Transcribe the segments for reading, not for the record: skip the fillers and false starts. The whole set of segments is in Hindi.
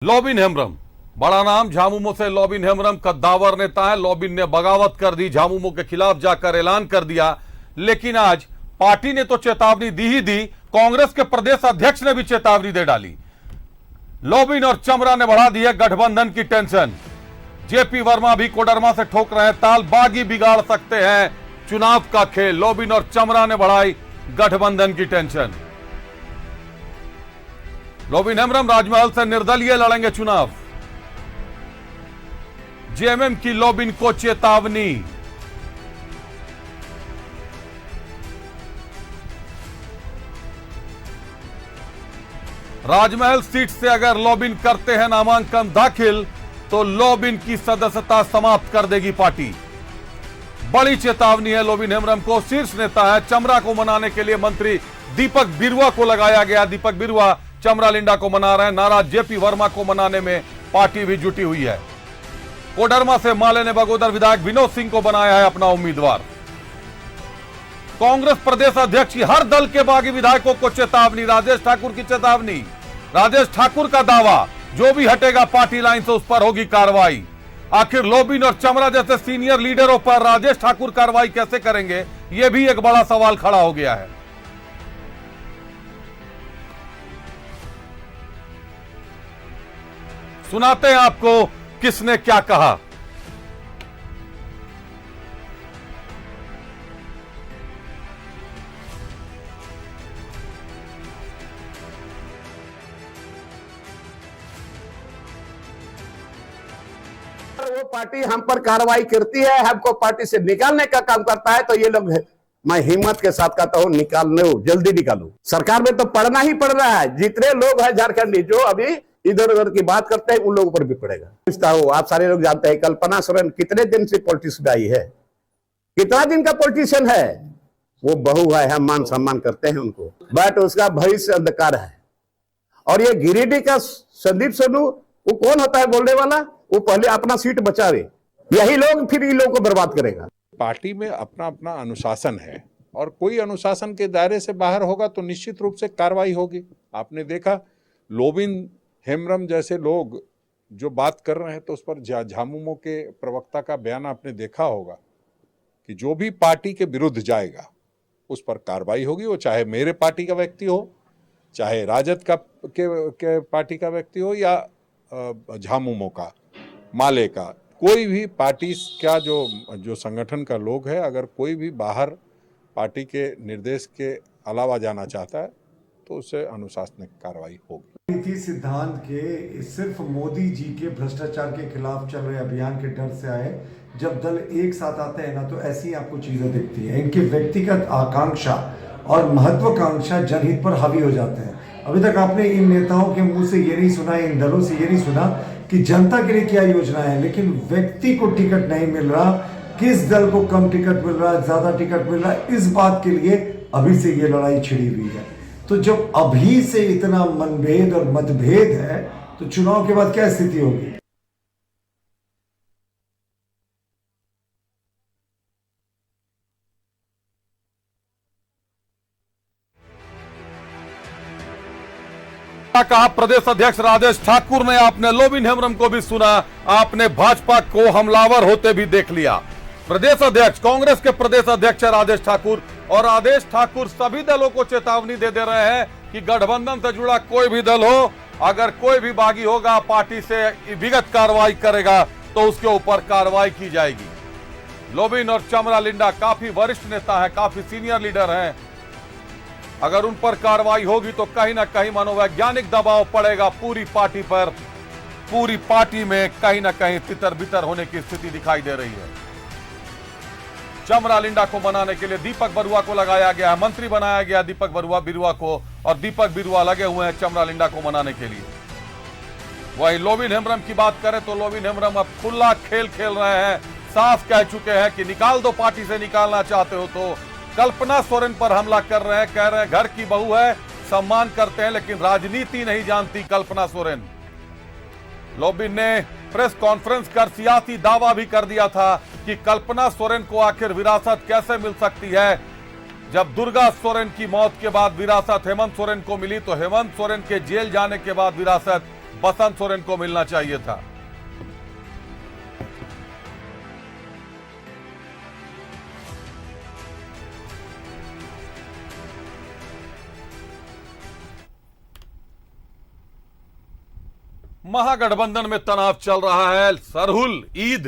लॉबिन हेम्ब्रम, बड़ा नाम झामुमो से लॉबिन हेम्ब्रम कद्दावर नेता है। लॉबिन ने बगावत कर दी, झामुमो के खिलाफ जाकर ऐलान कर दिया। लेकिन आज पार्टी ने तो चेतावनी दी ही दी, कांग्रेस के प्रदेश अध्यक्ष ने भी चेतावनी दे डाली। लॉबिन और चमरा ने बढ़ा दी है गठबंधन की टेंशन। जेपी वर्मा भी कोडरमा से ठोक रहे हैं ताल, बागी बिगाड़ सकते हैं चुनाव का खेल। लॉबिन और चमरा ने बढ़ाई गठबंधन की टेंशन। लॉबिन हेम्ब्रम राजमहल से निर्दलीय लड़ेंगे चुनाव। जेएमएम की लॉबिन को चेतावनी। राजमहल सीट से अगर लॉबिन करते हैं नामांकन दाखिल तो लॉबिन की सदस्यता समाप्त कर देगी पार्टी। बड़ी चेतावनी है लॉबिन हेम्ब्रम को। शीर्ष नेता है, चमरा को मनाने के लिए मंत्री दीपक बिरुआ को लगाया गया। दीपक बिरुआ चमरा लिंडा को मना रहे हैं। नाराज जेपी वर्मा को मनाने में पार्टी भी जुटी हुई है। कोडरमा से माले ने बगोदर विधायक विनोद सिंह को बनाया है अपना उम्मीदवार। कांग्रेस प्रदेश अध्यक्ष की हर दल के बागी विधायकों को चेतावनी। राजेश ठाकुर की चेतावनी। राजेश ठाकुर का दावा, जो भी हटेगा पार्टी लाइन से उस पर होगी कार्रवाई। आखिर लॉबिन और चमरा जैसे सीनियर लीडरों पर राजेश ठाकुर कार्रवाई कैसे करेंगे, यह भी एक बड़ा सवाल खड़ा हो गया है। सुनाते हैं आपको किसने क्या कहा। वो पार्टी हम पर कार्रवाई करती है, हमको पार्टी से निकालने का काम करता है, तो ये लोग, मैं हिम्मत के साथ कहता हूं, निकाल लो, जल्दी निकालो। सरकार में तो पढ़ना ही पड़ रहा है। जितने लोग हैं झारखंडी जो अभी इधर उधर की बात करते हैं, उन लोगों पर भी पड़ेगा। आप सारे लोग जानते हैं कल्पना सोरेन कितने दिन से पॉलिटिक्स में आई है, कितना दिन का पॉलिटिशियन है। वो बहू है, हम मान सम्मान करते हैं उनको, बट उसका भविष्य अंधकार है। और ये गिरिडीह का संदीप सोनू, वो कौन होता है बोलने वाला? वो पहले अपना सीट बचावे, यही लोग फिर इन लोगों को बर्बाद करेगा। पार्टी में अपना अपना अनुशासन है और कोई अनुशासन के दायरे से बाहर होगा तो निश्चित रूप से कार्रवाई होगी। आपने देखा लॉबिन हेम्ब्रम जैसे लोग जो बात कर रहे हैं, तो उस पर झामुमो के प्रवक्ता का बयान आपने देखा होगा कि जो भी पार्टी के विरुद्ध जाएगा उस पर कार्रवाई होगी। वो चाहे मेरे पार्टी का व्यक्ति हो, चाहे राजद के पार्टी का व्यक्ति हो, या झामुमो का, माले का, कोई भी पार्टी का जो संगठन का लोग है, अगर कोई भी बाहर पार्टी के निर्देश के अलावा जाना चाहता है तो उससे अनुशासनिक कार्रवाई होगी। नीति सिद्धांत के सिर्फ मोदी जी के भ्रष्टाचार के खिलाफ चल रहे अभियान के डर से आए। जब दल एक साथ आते हैं ना, तो ऐसी आपको चीजें दिखती है। इनकी व्यक्तिगत आकांक्षा और महत्वाकांक्षा जनहित पर हावी हो जाते हैं। अभी तक आपने इन नेताओं के मुंह से ये नहीं सुना, इन दलों से ये नहीं सुना कि जनता के लिए क्या योजना है, लेकिन व्यक्ति को टिकट नहीं मिल रहा, किस दल को कम टिकट मिल रहा है, ज्यादा टिकट मिल रहा है, इस बात के लिए अभी से ये लड़ाई छिड़ी हुई है। तो जब अभी से इतना मनभेद और मतभेद है, तो चुनाव के बाद क्या स्थिति होगी? कहा प्रदेश अध्यक्ष राजेश ठाकुर ने। आपने लॉबिन हेम्ब्रम को भी सुना, आपने भाजपा को हमलावर होते भी देख लिया। प्रदेश अध्यक्ष, कांग्रेस के प्रदेश अध्यक्ष राजेश ठाकुर, और राजेश ठाकुर सभी दलों को चेतावनी दे रहे हैं कि गठबंधन से जुड़ा कोई भी दल हो, अगर कोई भी बागी होगा, पार्टी से विगत कार्रवाई करेगा तो उसके ऊपर कार्रवाई की जाएगी। लॉबिन और चमरा लिंडा काफी वरिष्ठ नेता है, काफी सीनियर लीडर हैं। अगर उन पर कार्रवाई होगी तो कहीं ना कहीं मनोवैज्ञानिक दबाव पड़ेगा पूरी पार्टी पर। पूरी पार्टी में कहीं ना कहीं तितर बितर होने की स्थिति दिखाई दे रही है। चमरा लिंडा को मनाने के लिए दीपक बरुआ को लगाया गया है, मंत्री बनाया गया दीपक बिरुआ को, और दीपक बिरुआ लगे हुए हैं चमरा लिंडा को मनाने के लिए। वही लॉबिन हेम्ब्रम की बात करें तो लॉबिन हेम्ब्रम अब खुला खेल खेल रहे हैं। साफ कह चुके हैं कि निकाल दो, पार्टी से निकालना चाहते हो तो। कल्पना सोरेन पर हमला कर रहे हैं, कह रहे हैं घर की बहू है, सम्मान करते हैं, लेकिन राजनीति नहीं जानती कल्पना सोरेन। लॉबिन ने प्रेस कॉन्फ्रेंस कर सियासी दावा भी कर दिया था कि कल्पना सोरेन को आखिर विरासत कैसे मिल सकती है। जब दुर्गा सोरेन की मौत के बाद विरासत हेमंत सोरेन को मिली, तो हेमंत सोरेन के जेल जाने के बाद विरासत बसंत सोरेन को मिलना चाहिए था। महागठबंधन में तनाव चल रहा है। सरहुल, ईद,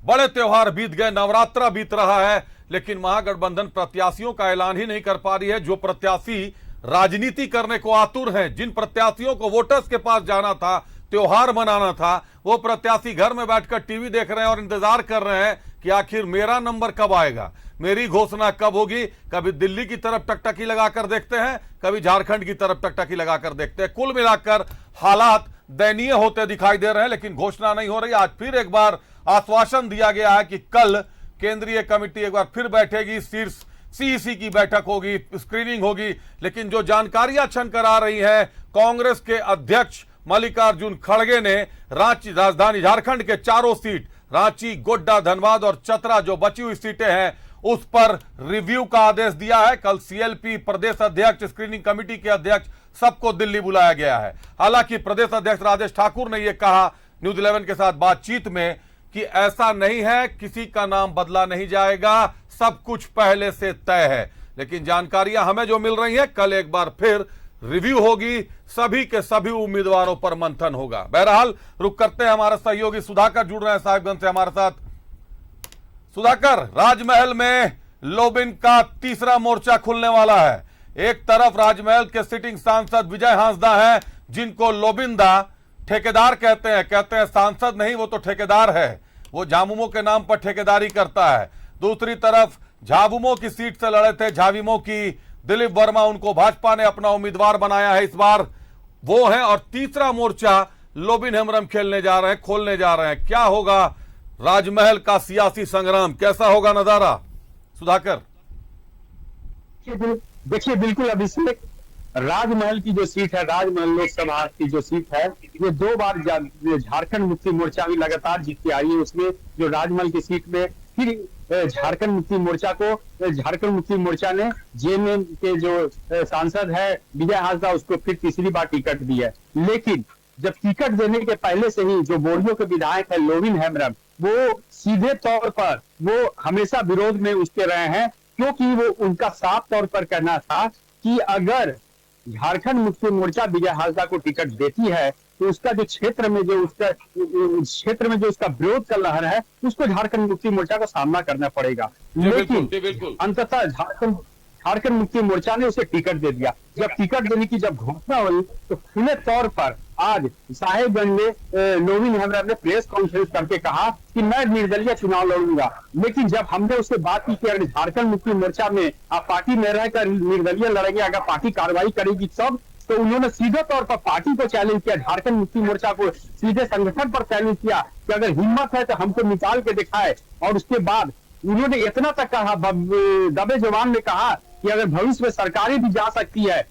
बड़े त्योहार बीत गए, नवरात्रा बीत रहा है, लेकिन महागठबंधन प्रत्याशियों का ऐलान ही नहीं कर पा रही है। जो प्रत्याशी राजनीति करने को आतुर हैं, जिन प्रत्याशियों को वोटर्स के पास जाना था, त्योहार मनाना था, वो प्रत्याशी घर में बैठकर टीवी देख रहे हैं और इंतजार कर रहे हैं कि आखिर मेरा नंबर कब आएगा, मेरी घोषणा कब होगी। कभी दिल्ली की तरफ टकटकी लगाकर देखते हैं, कभी झारखंड की तरफ टकटकी लगाकर देखते हैं। कुल मिलाकर हालात दयनीय होते दिखाई दे रहे हैं, लेकिन घोषणा नहीं हो रही। आज फिर एक बार आश्वासन दिया गया है कि कल केंद्रीय कमेटी एक बार फिर बैठेगी, शीर्ष सीईसी की बैठक होगी, स्क्रीनिंग होगी। लेकिन जो जानकारियां छनकर आ रही है, कांग्रेस के अध्यक्ष मल्लिकार्जुन खड़गे ने रांची, राजधानी झारखंड के चारों सीट, रांची, गोड्डा, धनबाद और चतरा, जो बची हुई सीटें हैं, उस पर रिव्यू का आदेश दिया है। कल सीएलपी प्रदेश अध्यक्ष, स्क्रीनिंग कमेटी के अध्यक्ष, सबको दिल्ली बुलाया गया है। हालांकि प्रदेश अध्यक्ष राजेश ठाकुर ने यह कहा न्यूज 11 के साथ बातचीत में कि ऐसा नहीं है, किसी का नाम बदला नहीं जाएगा, सब कुछ पहले से तय है। लेकिन जानकारियां हमें जो मिल रही हैं, कल एक बार फिर रिव्यू होगी, सभी के सभी उम्मीदवारों पर मंथन होगा। बहरहाल रुक करते हैं, हमारे सहयोगी सुधाकर जुड़ रहे हैं साहिबगंज से हमारे साथ। सुधाकर, राजमहल में लोबिन का तीसरा मोर्चा खुलने वाला है। एक तरफ राजमहल के सिटिंग सांसद विजय हांसदा हैं, जिनको लोबिंदा ठेकेदार कहते हैं सांसद नहीं, वो तो ठेकेदार है, वो झामुमो के नाम पर ठेकेदारी करता है। दूसरी तरफ झाबुमो की सीट से लड़े थे, झाविमो की, दिलीप वर्मा, उनको भाजपा ने अपना उम्मीदवार बनाया है इस बार, वो है। और तीसरा मोर्चा लोबिन हेम्ब्रम खोलने जा रहे हैं। क्या होगा राजमहल का सियासी संग्राम, कैसा होगा नजारा सुधाकर? देखिए बिल्कुल अभिषेक, राजमहल की जो सीट है, राजमहल लोकसभा की जो सीट है, ये 2 बार झारखंड मुक्ति मोर्चा भी लगातार जीतती आ रही है। उसमें जो राजमहल की सीट में फिर झारखंड मुक्ति मोर्चा ने जेएमएम के जो सांसद है विजय हांसदा, उसको फिर तीसरी बार टिकट दी है। लेकिन जब टिकट देने के पहले से ही जो बोरियो के विधायक है लोबिन हेम्ब्रम, वो सीधे तौर पर वो हमेशा विरोध में उठते रहे हैं, क्योंकि वो उनका साफ तौर पर कहना था कि अगर झारखंड मुक्ति मोर्चा विजय हांसदा को टिकट देती है तो उसका जो क्षेत्र में जो उसका विरोध का लहर है, उसको झारखंड मुक्ति मोर्चा का सामना करना पड़ेगा। लेकिन अंततः झारखंड मुक्ति मोर्चा ने उसे टिकट दे दिया। जब टिकट देने की घोषणा हुई तो खुले तौर पर आज साहेबगंज में लोबिन हेम्ब्रम ने प्रेस कॉन्फ्रेंस करके कहा कि मैं निर्दलीय चुनाव लड़ूंगा। लेकिन जब हमने उससे बात की कि अगर झारखंड मुक्ति मोर्चा में आप पार्टी में रहकर निर्दलीय लड़ेंगे, अगर पार्टी कार्रवाई करेगी सब, तो उन्होंने सीधे तौर पर पार्टी को चैलेंज किया, झारखंड मुक्ति मोर्चा को सीधे संगठन पर चैलेंज किया कि अगर हिम्मत है तो हमको निकाल के दिखाए। और उसके बाद उन्होंने इतना तक कहा, दबे जवान में कहा कि अगर भविष्य में सरकारें भी जा सकती है,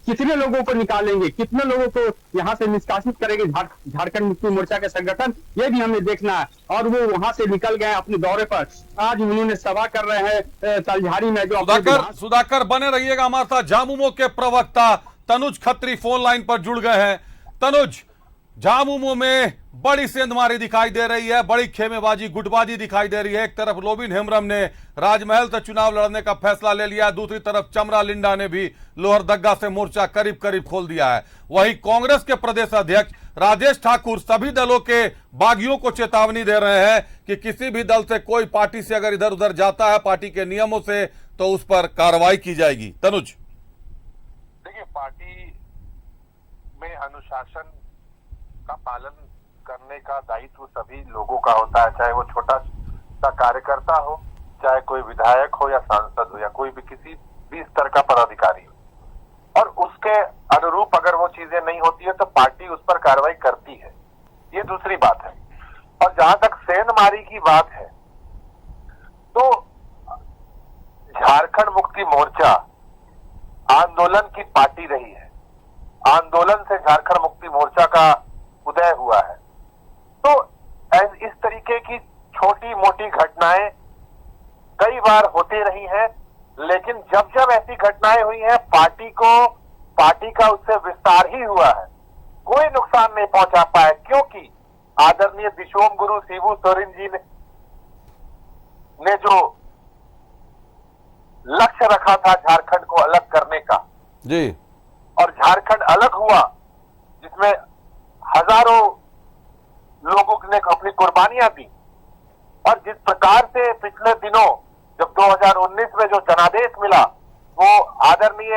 कितने लोगों को निकालेंगे, कितने लोगों को यहाँ से निष्कासित करेंगे झारखंड मुक्ति मोर्चा के संगठन, ये भी हमें देखना है। और वो वहां से निकल गए अपने दौरे पर। आज उन्होंने सभा कर रहे हैं तलझारी में। जो सुधाकर बने रहिएगा हमारे साथ। झामुमो के प्रवक्ता तनुज खत्री फोन लाइन पर जुड़ गए हैं। तनुज, झामुमो में बड़ी सेंधमारी दिखाई दे रही है, बड़ी खेमेबाजी, गुटबाजी दिखाई दे रही है। एक तरफ लोबिन हेम्ब्रम ने राजमहल से चुनाव लड़ने का फैसला ले लिया, दूसरी तरफ चमरा लिंडा ने भी लोहरदग्गा से मोर्चा करीब करीब खोल दिया है। वहीं कांग्रेस के प्रदेश अध्यक्ष राजेश ठाकुर सभी दलों के बागियों को चेतावनी दे रहे हैं कि किसी भी दल से, कोई पार्टी से अगर इधर उधर जाता है पार्टी के नियमों से, तो उस पर कार्रवाई की जाएगी। तनुज, देखिए, पार्टी में अनुशासन का पालन करने का दायित्व सभी लोगों का होता है, चाहे वो छोटा सा कार्यकर्ता हो, चाहे कोई विधायक हो या सांसद हो, या कोई भी किसी भी स्तर का पदाधिकारी हो। और उसके अनुरूप अगर वो चीजें नहीं होती है तो पार्टी उस पर कार्रवाई करती है, ये दूसरी बात है। और जहां तक सेंधमारी की बात है, तो झारखंड मुक्ति मोर्चा आंदोलन की पार्टी रही है। आंदोलन से झारखंड मुक्ति मोर्चा का उदय हुआ है। तो इस तरीके की छोटी मोटी घटनाएं कई बार होती रही हैं, लेकिन जब जब ऐसी घटनाएं हुई हैं, पार्टी का उससे विस्तार ही हुआ है। कोई नुकसान नहीं पहुंचा पाए, क्योंकि आदरणीय दिशोम गुरु शिबू सोरेन जी ने जो लक्ष्य रखा था झारखंड को अलग करने का जी, और झारखंड अलग हुआ, जिसमें हजारों लोगों ने अपनी कुर्बानियां दी। और जिस प्रकार से पिछले दिनों जब 2019 में जो जनादेश मिला, वो आदरणीय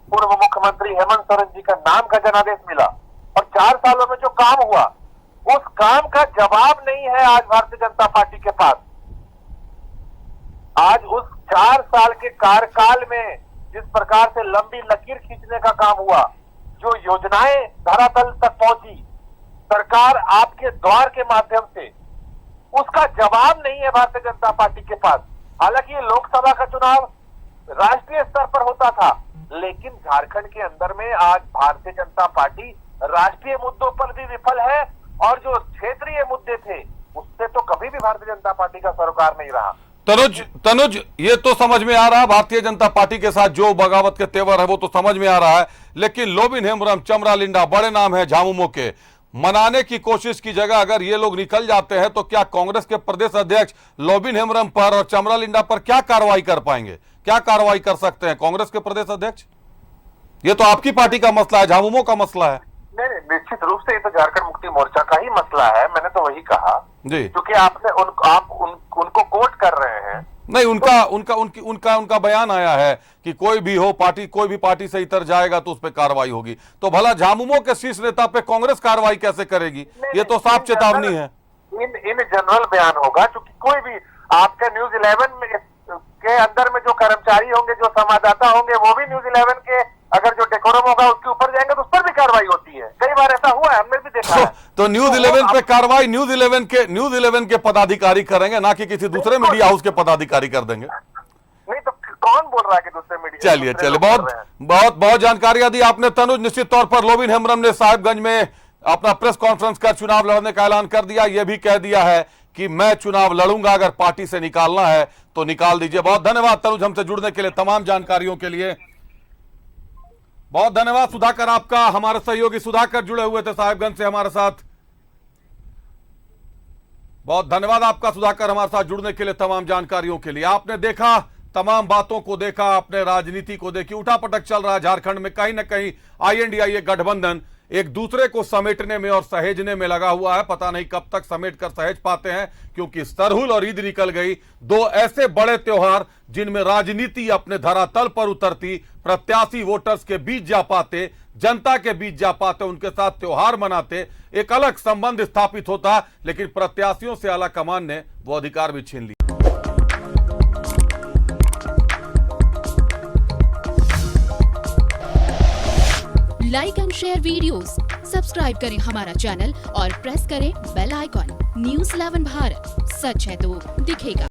पूर्व मुख्यमंत्री हेमंत सोरेन जी का नाम का जनादेश मिला, और 4 सालों में जो काम हुआ उस काम का जवाब नहीं है आज भारतीय जनता पार्टी के पास। आज उस 4 साल के कार्यकाल में जिस प्रकार से लंबी लकीर खींचने का काम हुआ, जो योजनाएं धरातल तक पहुंची सरकार आपके द्वार के माध्यम से, उसका जवाब नहीं है भारतीय जनता पार्टी के पास। हालांकि ये लोकसभा का चुनाव राष्ट्रीय स्तर पर होता था, लेकिन झारखंड के अंदर में आज भारतीय जनता पार्टी राष्ट्रीय मुद्दों पर भी विफल है, और जो क्षेत्रीय मुद्दे थे उससे तो कभी भी भारतीय जनता पार्टी का सरोकार नहीं रहा। तनुज, ये तो समझ में आ रहा है भारतीय जनता पार्टी के साथ जो बगावत के तेवर है वो तो समझ में आ रहा है, लेकिन लोबिन हेम्ब्रम, चमरालिंडा बड़े नाम है झामुमो के, मनाने की कोशिश की जगह अगर ये लोग निकल जाते हैं तो क्या कांग्रेस के प्रदेश अध्यक्ष लोबिन हेम्ब्रम पर और चमरालिंडा पर क्या कार्रवाई कर पाएंगे? क्या कार्रवाई कर सकते हैं कांग्रेस के प्रदेश अध्यक्ष? ये तो आपकी पार्टी का मसला है, झामुमो का मसला है। नहीं, निश्चित रूप से ये तो झारखंड मुक्ति मोर्चा का ही मसला है। मैंने तो वही कहा जी, क्योंकि उनको कोट कर रहे हैं। नहीं, उनका बयान आया है कि कोई भी पार्टी से इतर जाएगा तो उस पर कार्रवाई होगी। तो भला झामुमो के शीर्ष नेता पे कांग्रेस कार्रवाई कैसे करेगी? ये तो साफ चेतावनी है। इन जनरल बयान होगा, क्योंकि कोई भी आपके न्यूज 11 में के अंदर में जो कर्मचारी होंगे, जो संवाददाता होंगे, वो भी न्यूज 11 के अगर जो डेकोरम होगा उसके ऊपर जाएंगे तो उस पर भी कार्रवाई होती है। कई बार ऐसा हुआ है, हमने भी देखा है। तो न्यूज 11 पे कार्रवाई न्यूज 11 के पदाधिकारी करेंगे, ना कि किसी दूसरे मीडिया हाउस के पदाधिकारी कर देंगे। नहीं तो कौन बोल रहा है कि दूसरे मीडिया? चलिए, बहुत जानकारियां दी आपने तनुज। निश्चित तौर पर लोबिन हेम्ब्रम ने साहिबगंज में अपना प्रेस कॉन्फ्रेंस कर चुनाव लड़ने का ऐलान कर दिया। यह भी कह दिया है कि मैं चुनाव लड़ूंगा, अगर पार्टी से निकालना है तो निकाल दीजिए। बहुत धन्यवाद तनुज, हमसे जुड़ने के लिए, तमाम जानकारियों के लिए बहुत धन्यवाद। सुधाकर आपका, हमारे सहयोगी सुधाकर जुड़े हुए थे साहिबगंज से हमारे साथ। बहुत धन्यवाद आपका सुधाकर, हमारे साथ जुड़ने के लिए, तमाम जानकारियों के लिए। आपने देखा, तमाम बातों को देखा, आपने राजनीति को देखी। उठापटक चल रहा है झारखंड में, कहीं ना कहीं INDIA गठबंधन एक दूसरे को समेटने में और सहेजने में लगा हुआ है। पता नहीं कब तक समेट कर सहेज पाते हैं, क्योंकि सरहुल और ईद निकल गई, दो ऐसे बड़े त्योहार जिनमें राजनीति अपने धरातल पर उतरती, प्रत्याशी वोटर्स के बीच जा पाते, जनता के बीच जा पाते, उनके साथ त्योहार मनाते, एक अलग संबंध स्थापित होता, लेकिन प्रत्याशियों से आला कमान ने वो अधिकार भी छीन लिया। Like and share videos, subscribe करें हमारा चैनल और प्रेस करें बेल आइकॉन। न्यूज़ 11 भारत, सच है तो दिखेगा।